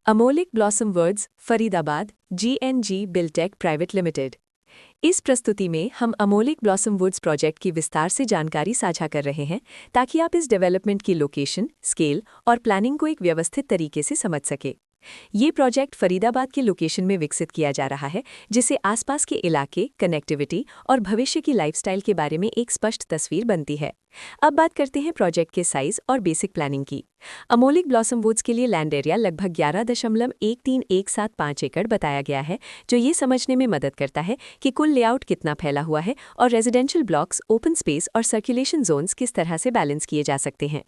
Amolik blossom words Faridabad GNG Biltech private limited. इस प्रस्तुति में हम अमोलिक ब्लॉसम वुड्स प्रोजेक्ट की विस्तार से जानकारी साझा कर रहे हैं ताकि आप इस डेवलपमेंट की लोकेशन, स्केल और प्लानिंग को एक व्यवस्थित तरीके से समझ सके। ये प्रोजेक्ट फरीदाबाद के लोकेशन में विकसित किया जा रहा है, जिससे आसपास के इलाके, कनेक्टिविटी और भविष्य की लाइफस्टाइल के बारे में एक स्पष्ट तस्वीर बनती है। अब बात करते हैं प्रोजेक्ट के साइज और बेसिक प्लानिंग की। अमोलिक ब्लॉसम वुड्स के लिए लैंड एरिया लगभग 11.13175 एकड़ बताया गया है, जो ये समझने में मदद करता है कि कुल लेआउट कितना फैला हुआ है और रेजिडेंशियल ब्लॉक्स, ओपन स्पेस और सर्कुलेशन जोन्स किस तरह से बैलेंस किए जा सकते हैं।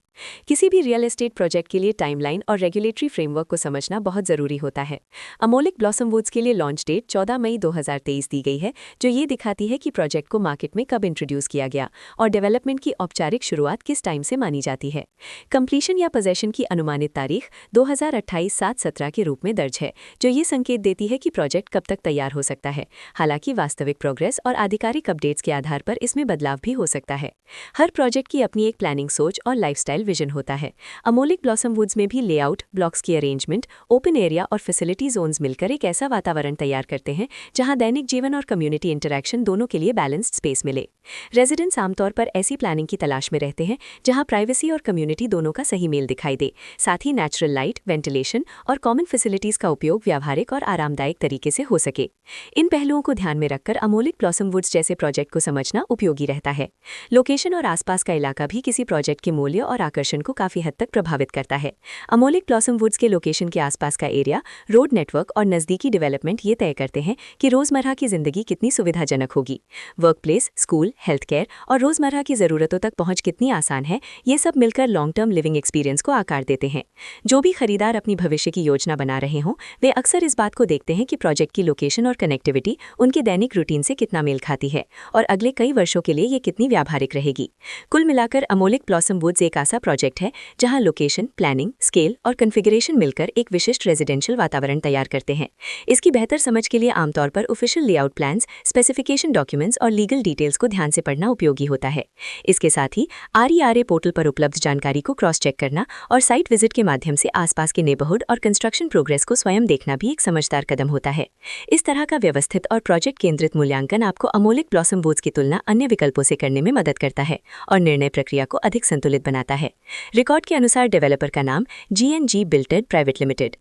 किसी भी रियल एस्टेट प्रोजेक्ट के लिए टाइमलाइन और रेगुलेटरी फ्रेमवर्क को समझना बहुत जरूरी होता है। अमोलिक ब्लॉसम वुड्स के लिए लॉन्च डेट 14 मई 2023 दी गई है, जो ये दिखाती है कि प्रोजेक्ट को मार्केट में कब इंट्रोड्यूस किया गया और डेवलपमेंट की औपचारिक शुरुआत किस टाइम से मानी जाती है। कंप्लीशन या पोजेशन की अनुमानित तारीख 2028-7-17 के रूप में दर्ज है, जो ये संकेत देती है कि प्रोजेक्ट कब तक तैयार हो सकता है। हालांकि वास्तविक प्रोग्रेस और आधिकारिक अपडेट्स के आधार पर इसमें बदलाव भी हो सकता है। हर प्रोजेक्ट की अपनी एक प्लानिंग सोच और लाइफस्टाइल विजन होता है। अमोलिक ब्लॉसम वुड्स में भी लेआउट, ब्लॉक्स की अरेंजमेंट, ओपन एरिया और फैसिलिटी जोन्स मिलकर एक ऐसा वातावरण तैयार करते हैं जहां दैनिक जीवन और कम्युनिटी इंटरैक्शन दोनों के लिए बैलेंस्ड स्पेस मिले। रेजिडेंट्स आमतौर पर ऐसी प्लानिंग की तलाश में रहते हैं जहां प्राइवेसी और कम्युनिटी दोनों का सही मेल दिखाई दे, साथ ही नेचुरल लाइट, वेंटिलेशन और कॉमन फैसिलिटीज का उपयोग व्यावहारिक और आरामदायक तरीके से हो सके। इन पहलुओं को ध्यान में रखकर अमोलिक ब्लॉसम वुड्स जैसे प्रोजेक्ट को समझना उपयोगी रहता है। लोकेशन और आसपास का इलाका भी किसी प्रोजेक्ट के मूल्य और आकर्षण को काफी हद तक प्रभावित करता है। अमोलिक ब्लॉसम वुड्स के लोकेशन के आसपास का एरिया, रोड नेटवर्क और नजदीकी डेवलपमेंट ये तय करते हैं कि रोजमर्रा की जिंदगी कितनी सुविधाजनक होगी। Work place, school, health care और रोजमर्रा की जरूरतों तक पहुंच कितनी आसान है, ये सब मिलकर लॉन्ग टर्म लिविंग एक्सपीरियंस को आकार देते हैं। जो भी खरीदार अपनी भविष्य की योजना बना रहे हों, वे अक्सर इस बात को देखते हैं कि प्रोजेक्ट की लोकेशन और कनेक्टिविटी उनके दैनिक रूटीन से कितना मेल खाती है और अगले कई वर्षों के लिए ये कितनी व्यावहारिक रहेगी। कुल मिलाकर अमोलिक ब्लॉसम वुड्स एक ऐसा प्रोजेक्ट है जहां लोकेशन, प्लानिंग, स्केल और कॉन्फ़िगरेशन मिलकर एक विशिष्ट रेजिडेंशियल वातावरण तैयार करते हैं। इसकी बेहतर समझ के लिए आमतौर पर official layout plans, specification documents और लीगल डिटेल्स को ध्यान से पढ़ना उपयोगी होता है। इसके साथ ही RERA पोर्टल पर उपलब्ध जानकारी को क्रॉस चेक करना और साइट विजिट के माध्यम से आसपास के नेबरहुड और कंस्ट्रक्शन प्रोग्रेस को स्वयं देखना भी एक समझदार कदम होता है। इस तरह का व्यवस्थित और प्रोजेक्ट केंद्रित मूल्यांकन आपको अमोलिक ब्लॉसम वुड्स की तुलना अन्य विकल्पों से करने में मदद करता है और निर्णय प्रक्रिया को अधिक संतुलित बनाता है। रिकॉर्ड के अनुसार डेवलपर का नाम GNG बिल्टेक प्राइवेट लिमिटेड।